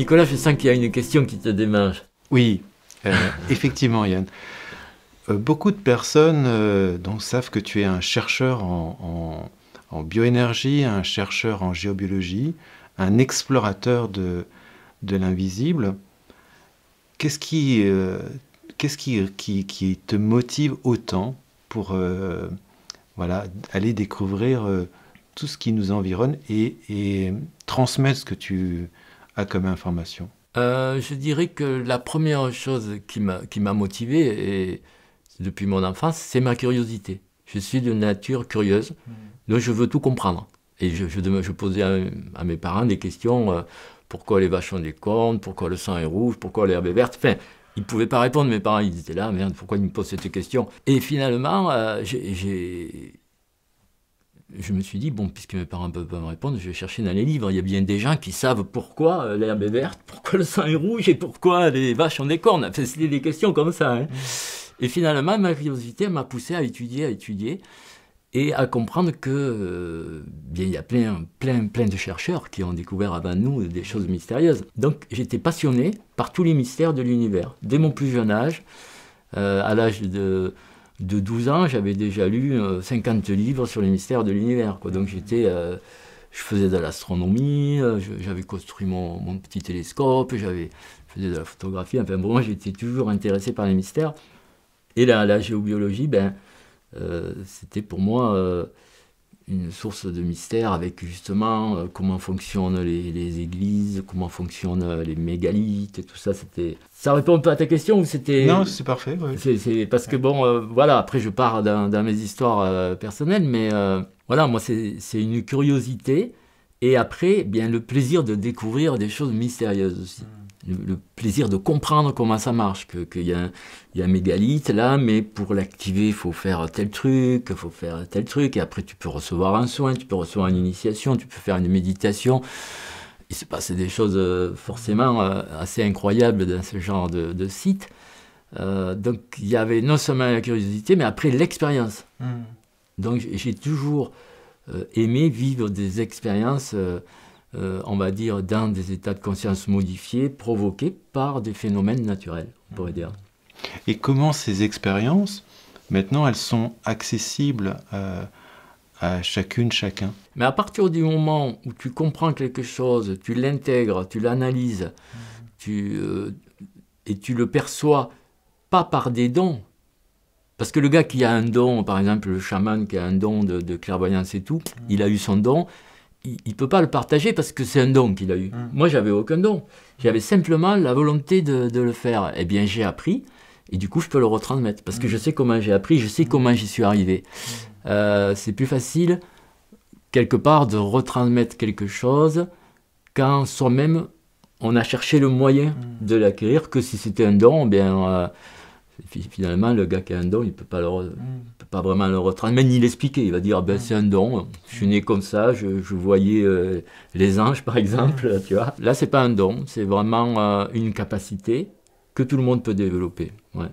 Nicolas, je sens qu'il y a une question qui te démange. Oui, effectivement, Yann. Beaucoup de personnes donc, savent que tu es un chercheur en bioénergie, un chercheur en géobiologie, un explorateur de l'invisible. Qu'est-ce qui te motive autant pour voilà, aller découvrir tout ce qui nous environne et transmettre ce que tu as comme information? Je dirais que la première chose qui m'a motivé, et depuis mon enfance, c'est ma curiosité. Je suis de nature curieuse, donc je veux tout comprendre. Et je posais à mes parents des questions, pourquoi les vaches ont des cornes, pourquoi le sang est rouge, pourquoi l'herbe est verte. Enfin, ils ne pouvaient pas répondre, mes parents, ils étaient là, merde, pourquoi ils me posent cette question? Et finalement, je me suis dit, bon, puisque mes parents ne peuvent pas me répondre, je vais chercher dans les livres. Il y a bien des gens qui savent pourquoi l'herbe est verte, pourquoi le sang est rouge et pourquoi les vaches ont des cornes. Enfin, c'était des questions comme ça. Hein. Et finalement, ma curiosité m'a poussé à étudier et à comprendre que bien, il y a plein de chercheurs qui ont découvert avant nous des choses mystérieuses. Donc, j'étais passionné par tous les mystères de l'univers. Dès mon plus jeune âge, à l'âge de 12 ans, j'avais déjà lu 50 livres sur les mystères de l'univers. Donc je faisais de l'astronomie, j'avais construit mon petit télescope, je faisais de la photographie. Enfin bon, j'étais toujours intéressé par les mystères. Et la géobiologie, c'était pour moi une source de mystère avec justement comment fonctionnent les églises, comment fonctionnent les mégalithes et tout ça. Ça répond un peu à ta question ou c'était... Non, c'est parfait. Ouais. C'est parce que bon, voilà, après je pars dans mes histoires personnelles, mais voilà, moi c'est une curiosité et après, bien le plaisir de découvrir des choses mystérieuses aussi. Le plaisir de comprendre comment ça marche, qu'il y a un mégalithe là, mais pour l'activer, il faut faire tel truc, et après tu peux recevoir un soin, tu peux recevoir une initiation, tu peux faire une méditation. Il se passe des choses forcément assez incroyables dans ce genre de site. Donc il y avait non seulement la curiosité, mais après l'expérience. Donc j'ai toujours aimé vivre des expériences... on va dire, dans des états de conscience modifiés, provoqués par des phénomènes naturels, on pourrait dire. Et comment ces expériences, maintenant, elles sont accessibles à chacune, chacun? Mais à partir du moment où tu comprends quelque chose, tu l'intègres, tu l'analyses, et tu le perçois pas par des dons, parce que le gars qui a un don, par exemple le chaman qui a un don de clairvoyance et tout, il a eu son don, il ne peut pas le partager parce que c'est un don qu'il a eu. Moi, j'avais aucun don. J'avais simplement la volonté de le faire. Eh bien, j'ai appris et du coup, je peux le retransmettre parce que je sais comment j'ai appris, je sais comment j'y suis arrivé. C'est plus facile, quelque part, de retransmettre quelque chose quand soi-même, on a cherché le moyen de l'acquérir que si c'était un don, bien... finalement, le gars qui a un don, il ne peut pas vraiment le retransmettre, ni l'expliquer. Il va dire, c'est un don, je suis né comme ça, je voyais les anges, par exemple. Tu vois. Là, ce n'est pas un don, c'est vraiment une capacité que tout le monde peut développer. Ouais.